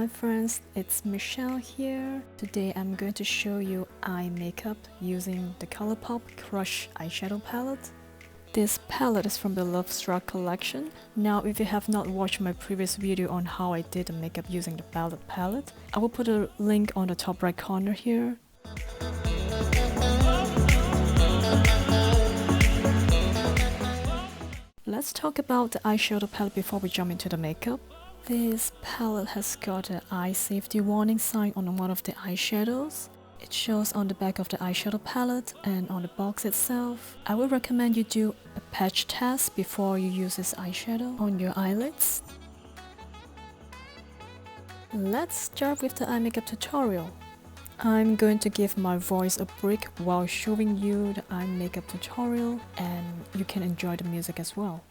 my friends, it's Michelle here. Today I'm going to show you eye makeup using the ColourPop Crush eyeshadow palette. This palette is from the Love Struck collection. Now if you have not watched my previous video on how I did the makeup using the palette, I will put a link on the top right corner here. Let's talk about the eyeshadow palette before we jump into the makeup. This palette has got an eye safety warning sign on one of the eyeshadows. It shows on the back of the eyeshadow palette and on the box itself. I would recommend you do a patch test before you use this eyeshadow on your eyelids. Let's start with the eye makeup tutorial. I'm going to give my voice a break while showing you the eye makeup tutorial, and you can enjoy the music as well.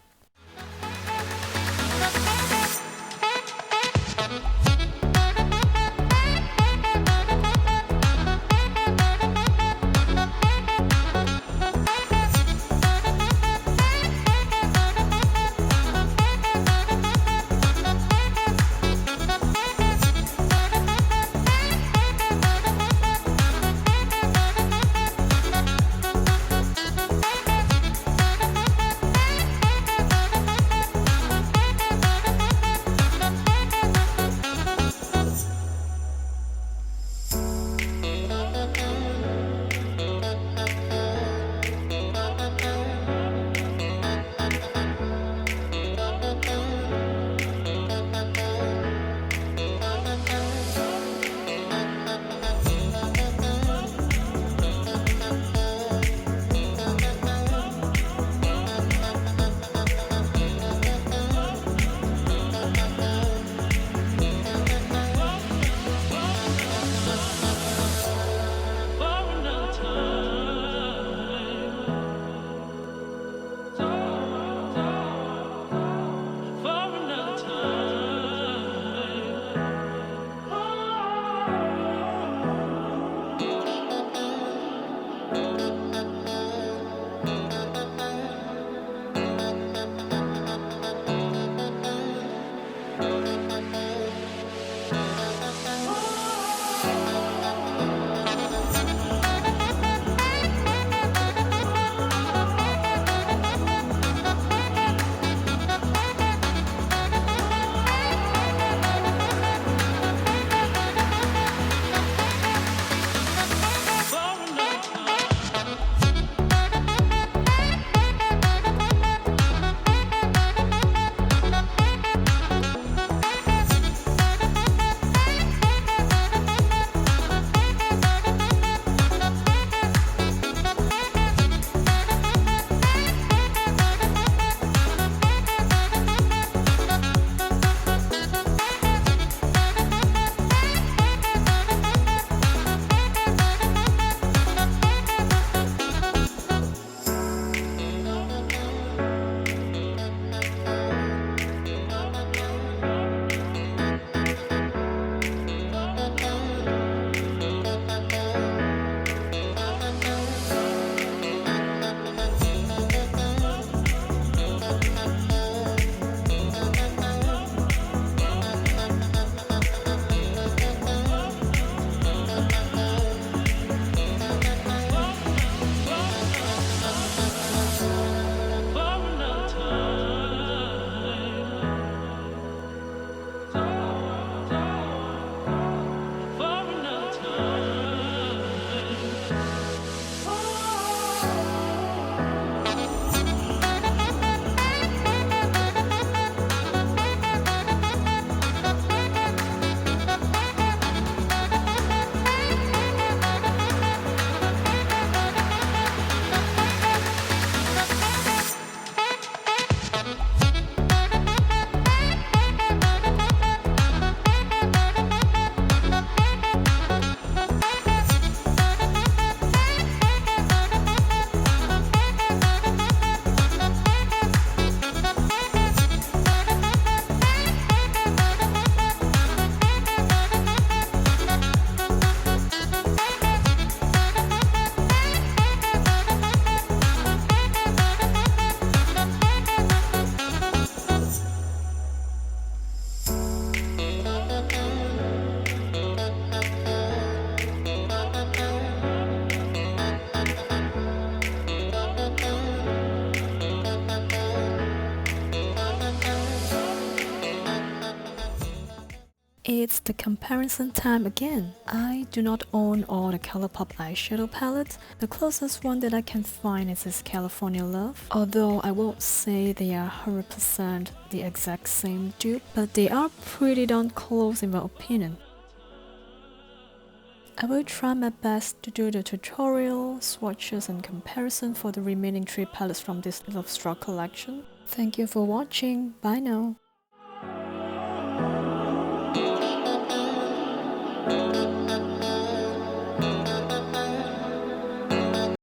it's the comparison time again. I do not own all the ColourPop eyeshadow palettes. The closest one that I can find is this California Love. Although I won't say they are 100% the exact same dupe, but they are pretty darn close in my opinion. I will try my best to do the tutorial, swatches and comparison for the remaining 3 palettes from this Love Struck collection. Thank you for watching, bye now!